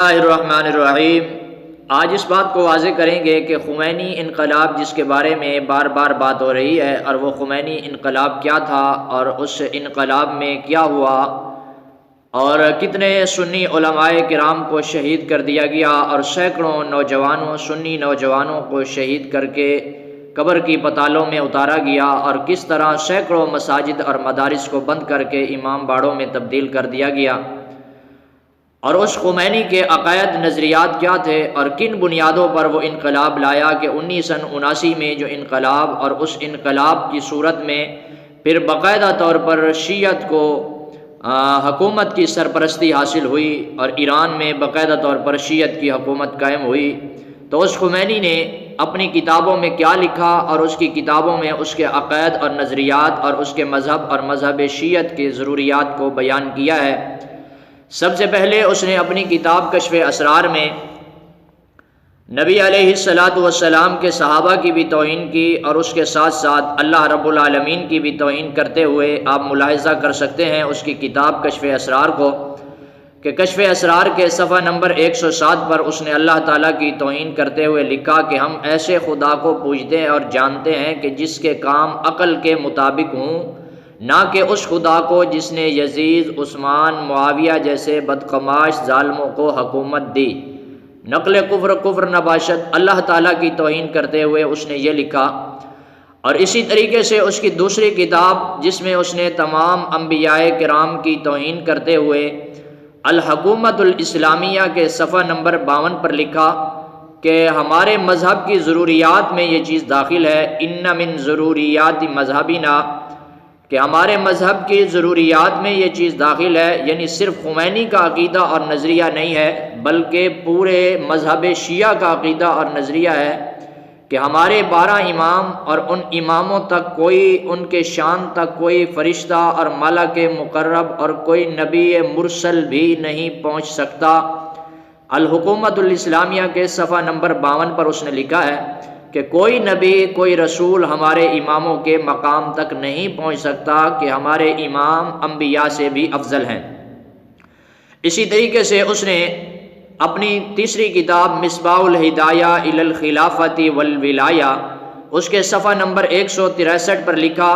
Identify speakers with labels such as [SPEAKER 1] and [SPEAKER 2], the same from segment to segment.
[SPEAKER 1] اللہ الرحمن الرحیم۔ آج اس بات کو واضح کریں گے کہ خمینی انقلاب جس کے بارے میں بار بار بات ہو رہی ہے، اور وہ خمینی انقلاب کیا تھا اور اس انقلاب میں کیا ہوا اور کتنے سنی علماء کرام کو شہید کر دیا گیا اور سینکڑوں سنی نوجوانوں کو شہید کر کے قبر کی پتالوں میں اتارا گیا، اور کس طرح سینکڑوں مساجد اور مدارس کو بند کر کے امام باڑوں میں تبدیل کر دیا گیا، اور اس خمینی کے عقائد نظریات کیا تھے اور کن بنیادوں پر وہ انقلاب لایا کہ 1979 میں جو انقلاب اور اس انقلاب کی صورت میں پھر باقاعدہ طور پر شیعت کو حکومت کی سرپرستی حاصل ہوئی اور ایران میں باقاعدہ طور پر شیعت کی حکومت قائم ہوئی۔ تو اس خمینی نے اپنی کتابوں میں کیا لکھا اور اس کی کتابوں میں اس کے عقائد اور نظریات اور اس کے مذہب اور مذہب شیعت کے ضروریات کو بیان کیا ہے۔ سب سے پہلے اس نے اپنی کتاب کشف اسرار میں نبی علیہ السلام کے صحابہ کی بھی توہین کی، اور اس کے ساتھ ساتھ اللہ رب العالمین کی بھی توہین کرتے ہوئے آپ ملاحظہ کر سکتے ہیں اس کی کتاب کشف اسرار کو، کہ کشف اسرار کے صفحہ نمبر 107 پر اس نے اللہ تعالیٰ کی توہین کرتے ہوئے لکھا کہ ہم ایسے خدا کو پوجتے اور جانتے ہیں کہ جس کے کام عقل کے مطابق ہوں، نہ کہ اس خدا کو جس نے یزید، عثمان، معاویہ جیسے بدقماش ظالموں کو حکومت دی۔ نقل کفر نباشت اللہ تعالیٰ کی توہین کرتے ہوئے اس نے یہ لکھا۔ اور اسی طریقے سے اس کی دوسری کتاب جس میں اس نے تمام انبیاء کرام کی توہین کرتے ہوئے الحکومت الاسلامیہ کے صفحہ نمبر 52 پر لکھا کہ ہمارے مذہب کی ضروریات میں یہ چیز داخل ہے، ان من ضروریات مذہبنا، کہ ہمارے مذہب کی ضروریات میں یہ چیز داخل ہے، یعنی صرف خمینی کا عقیدہ اور نظریہ نہیں ہے بلکہ پورے مذہب شیعہ کا عقیدہ اور نظریہ ہے کہ ہمارے 12 امام اور ان اماموں تک کوئی، ان کے شان تک کوئی فرشتہ اور ملک مقرب اور کوئی نبی مرسل بھی نہیں پہنچ سکتا۔ الحکومت الاسلامیہ کے صفحہ نمبر 52 پر اس نے لکھا ہے کہ کوئی نبی، کوئی رسول ہمارے اماموں کے مقام تک نہیں پہنچ سکتا کہ ہمارے امام انبیاء سے بھی افضل ہیں۔ اسی طریقے سے اس نے اپنی تیسری کتاب مصباح الہدایہ الی الخلافۃ والولایہ اس کے صفحہ نمبر 163 پر لکھا،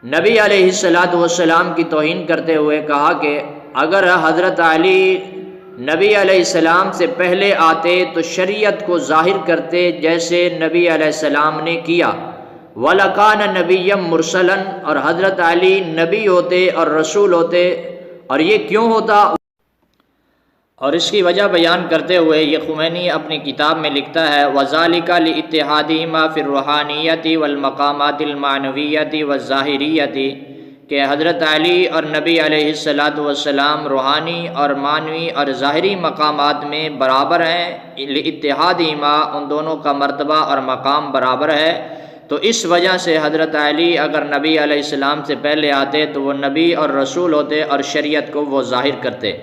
[SPEAKER 1] نبی علیہ السلام کی توہین کرتے ہوئے کہا کہ اگر حضرت علی نبی علیہ السلام سے پہلے آتے تو شریعت کو ظاہر کرتے جیسے نبی علیہ السلام نے کیا، وَلَكَانَ نَبِيًّا مُرْسَلًا، اور حضرت علی نبی ہوتے اور رسول ہوتے۔ اور یہ کیوں ہوتا؟ اور اس کی وجہ بیان کرتے ہوئے یہ خمینی اپنی کتاب میں لکھتا ہے، وَذَلِكَ لِاتِّحَادِهِمَا فِي الرُّحَانِيَّةِ وَالْمَقَامَاتِ الْمَعْنَوِيَّةِ وَالظَّاهِرِيَّةِ، کہ حضرت علی اور نبی علیہ السلام روحانی اور معنوی اور ظاہری مقامات میں برابر ہیں، لِاتِّحَادِهِمَا، ان دونوں کا مرتبہ اور مقام برابر ہے۔ تو اس وجہ سے حضرت علی اگر نبی علیہ السلام سے پہلے آتے تو وہ نبی اور رسول ہوتے اور شریعت کو وہ ظاہر کرتے،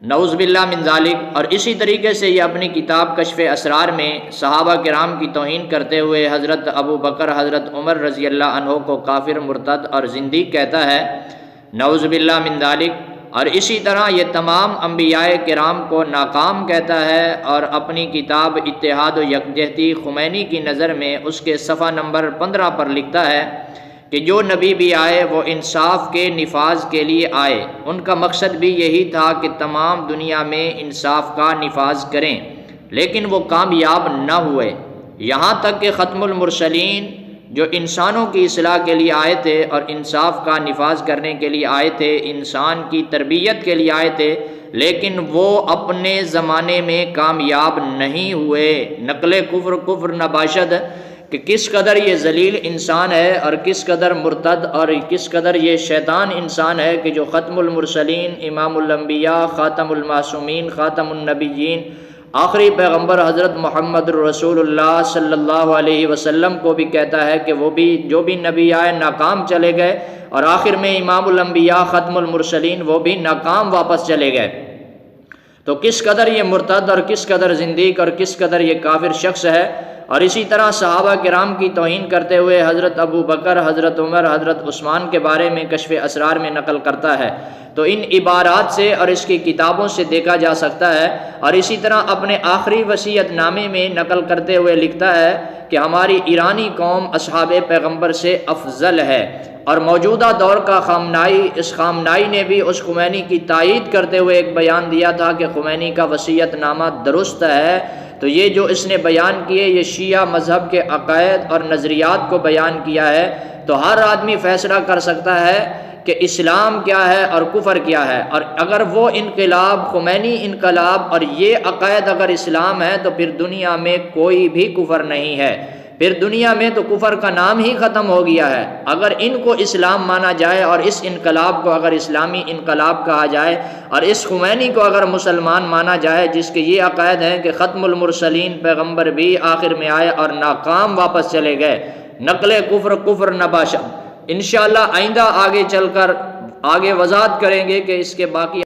[SPEAKER 1] نعوذ باللہ من ذالک۔ اور اسی طریقے سے یہ اپنی کتاب کشف اسرار میں صحابہ کرام کی توہین کرتے ہوئے حضرت ابو بکر، حضرت عمر رضی اللہ عنہ کو کافر، مرتد اور زندیق کہتا ہے، نعوذ باللہ من ذالک۔ اور اسی طرح یہ تمام انبیاء کرام کو ناکام کہتا ہے، اور اپنی کتاب اتحاد و یکجہتی خمینی کی نظر میں اس کے صفحہ نمبر 15 پر لکھتا ہے کہ جو نبی بھی آئے وہ انصاف کے نفاذ کے لیے آئے، ان کا مقصد بھی یہی تھا کہ تمام دنیا میں انصاف کا نفاذ کریں، لیکن وہ کامیاب نہ ہوئے، یہاں تک کہ ختم المرسلین جو انسانوں کی اصلاح کے لیے آئے تھے اور انصاف کا نفاذ کرنے کے لیے آئے تھے، انسان کی تربیت کے لیے آئے تھے، لیکن وہ اپنے زمانے میں کامیاب نہیں ہوئے۔ نقل کفر نباشد، کہ کس قدر یہ ذلیل انسان ہے اور کس قدر مرتد اور کس قدر یہ شیطان انسان ہے کہ جو ختم المرسلین، امام الانبیاء، خاتم المعصومین، خاتم النبیین، آخری پیغمبر حضرت محمد رسول اللہ صلی اللہ علیہ وسلم کو بھی کہتا ہے کہ وہ بھی، جو بھی نبی آئے ناکام چلے گئے، اور آخر میں امام الانبیاء ختم المرسلین وہ بھی ناکام واپس چلے گئے۔ تو کس قدر یہ مرتد اور کس قدر زندیق اور کس قدر یہ کافر شخص ہے۔ اور اسی طرح صحابہ کرام کی توہین کرتے ہوئے حضرت ابو بکر، حضرت عمر، حضرت عثمان کے بارے میں کشف اسرار میں نقل کرتا ہے۔ تو ان عبارات سے اور اس کی کتابوں سے دیکھا جا سکتا ہے۔ اور اسی طرح اپنے آخری وصیت نامے میں نقل کرتے ہوئے لکھتا ہے کہ ہماری ایرانی قوم اصحاب پیغمبر سے افضل ہے۔ اور موجودہ دور کا خامنائی، اس خامنائی نے بھی اس خمینی کی تائید کرتے ہوئے ایک بیان دیا تھا کہ خمینی کا وصیت نامہ درست ہے۔ تو یہ جو اس نے بیان کیے یہ شیعہ مذہب کے عقائد اور نظریات کو بیان کیا ہے۔ تو ہر آدمی فیصلہ کر سکتا ہے کہ اسلام کیا ہے اور کفر کیا ہے، اور اگر وہ انقلاب خمینی انقلاب اور یہ عقائد اگر اسلام ہے تو پھر دنیا میں کوئی بھی کفر نہیں ہے، پھر دنیا میں تو کفر کا نام ہی ختم ہو گیا ہے۔ اگر ان کو اسلام مانا جائے اور اس انقلاب کو اگر اسلامی انقلاب کہا جائے اور اس خمینی کو اگر مسلمان مانا جائے جس کے یہ عقائد ہیں کہ ختم المرسلین پیغمبر بھی آخر میں آئے اور ناکام واپس چلے گئے، نقل کفر کفر نباشد۔ انشاءاللہ آئندہ آگے چل کر آگے وضاحت کریں گے کہ اس کے باقی